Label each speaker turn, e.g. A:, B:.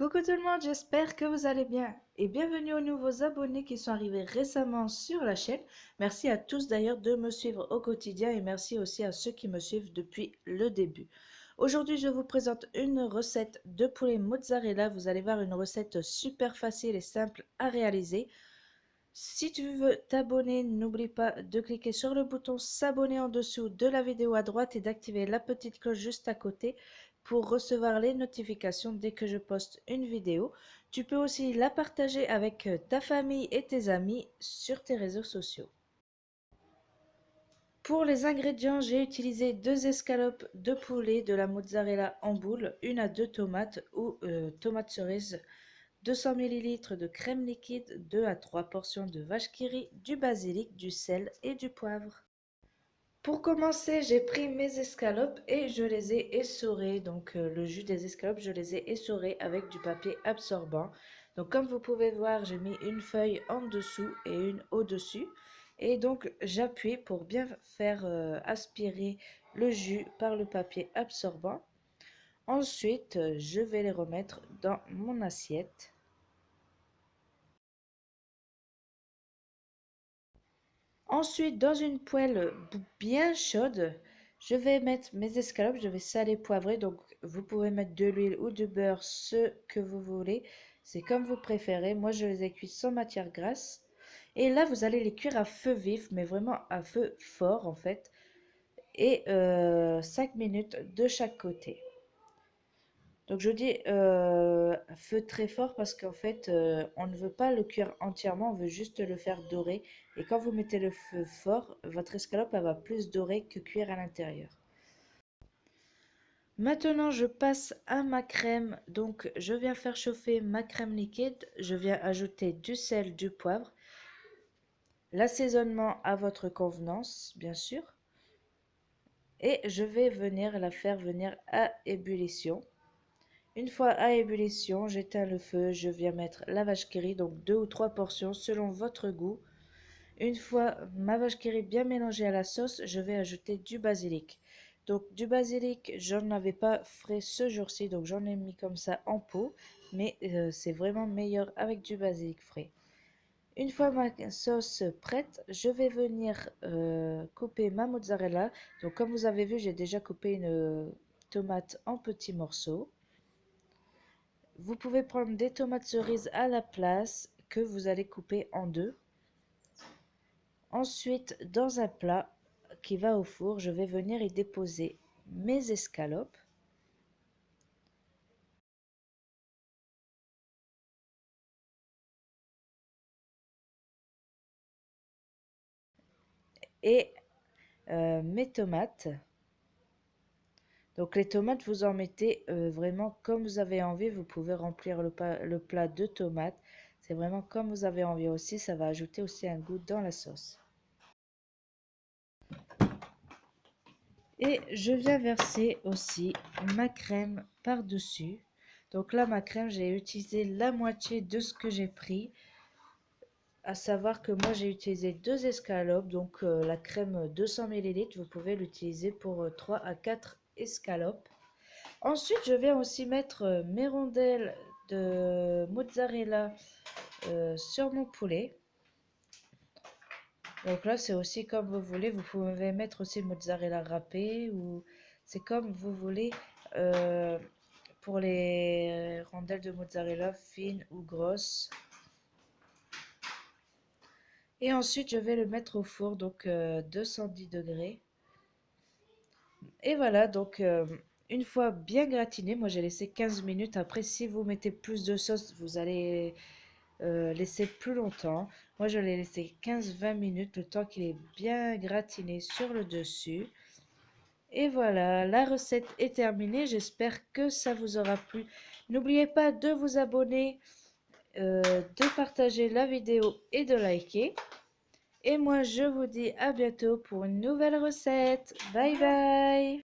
A: Coucou tout le monde, j'espère que vous allez bien et bienvenue aux nouveaux abonnés qui sont arrivés récemment sur la chaîne. Merci à tous d'ailleurs de me suivre au quotidien et merci aussi à ceux qui me suivent depuis le début. Aujourd'hui, je vous présente une recette de poulet mozzarella. Vous allez voir une recette super facile et simple à réaliser. Si tu veux t'abonner, n'oublie pas de cliquer sur le bouton s'abonner en dessous de la vidéo à droite et d'activer la petite cloche juste à côté pour recevoir les notifications dès que je poste une vidéo. Tu peux aussi la partager avec ta famille et tes amis sur tes réseaux sociaux. Pour les ingrédients, j'ai utilisé 2 escalopes de poulet, de la mozzarella en boule, 1 à 2 tomates ou tomates cerises, 200 ml de crème liquide, 2 à 3 portions de vache qui rit, du basilic, du sel et du poivre. Pour commencer, j'ai pris mes escalopes et je les ai essorées. Donc le jus des escalopes, je les ai essorées avec du papier absorbant. Donc comme vous pouvez voir, j'ai mis une feuille en dessous et une au-dessus. Et donc j'appuie pour bien faire aspirer le jus par le papier absorbant. Ensuite, je vais les remettre dans mon assiette. Ensuite, dans une poêle bien chaude, je vais mettre mes escalopes, je vais saler, poivrer. Donc, vous pouvez mettre de l'huile ou du beurre, ce que vous voulez. C'est comme vous préférez. Moi, je les ai cuits sans matière grasse. Et là, vous allez les cuire à feu vif, mais vraiment à feu fort en fait. Et 5 minutes de chaque côté. Donc je dis feu très fort parce qu'en fait on ne veut pas le cuire entièrement, on veut juste le faire dorer. Et quand vous mettez le feu fort, votre escalope elle va plus dorer que cuire à l'intérieur. Maintenant je passe à ma crème. Donc je viens faire chauffer ma crème liquide. Je viens ajouter du sel, du poivre. L'assaisonnement à votre convenance bien sûr. Et je vais venir la faire venir à ébullition. Une fois à ébullition, j'éteins le feu, je viens mettre la vache qui rit, donc 2 ou 3 portions selon votre goût. Une fois ma vache qui rit bien mélangée à la sauce, je vais ajouter du basilic. Donc du basilic, j'en avais pas frais ce jour-ci, donc j'en ai mis comme ça en pot, mais c'est vraiment meilleur avec du basilic frais. Une fois ma sauce prête, je vais venir couper ma mozzarella. Donc comme vous avez vu, j'ai déjà coupé une tomate en petits morceaux. Vous pouvez prendre des tomates cerises à la place que vous allez couper en deux. Ensuite, dans un plat qui va au four, je vais venir y déposer mes escalopes. Et mes tomates. Donc les tomates, vous en mettez vraiment comme vous avez envie. Vous pouvez remplir le plat de tomates. C'est vraiment comme vous avez envie aussi. Ça va ajouter aussi un goût dans la sauce. Et je viens verser aussi ma crème par-dessus. Donc là, ma crème, j'ai utilisé la moitié de ce que j'ai pris. À savoir que moi, j'ai utilisé 2 escalopes. Donc la crème 200 ml, vous pouvez l'utiliser pour 3 à 4 escalopes. Ensuite, je viens aussi mettre mes rondelles de mozzarella sur mon poulet. Donc là, c'est aussi comme vous voulez. Vous pouvez mettre aussi mozzarella râpée ou c'est comme vous voulez pour les rondelles de mozzarella fines ou grosses. Et ensuite, je vais le mettre au four, donc 210 degrés. Et voilà, donc une fois bien gratiné, moi j'ai laissé 15 minutes. Après, si vous mettez plus de sauce, vous allez laisser plus longtemps. Moi, je l'ai laissé 15-20 minutes, le temps qu'il est bien gratiné sur le dessus. Et voilà, la recette est terminée. J'espère que ça vous aura plu. N'oubliez pas de vous abonner, de partager la vidéo et de liker. Et moi, je vous dis à bientôt pour une nouvelle recette. Bye bye!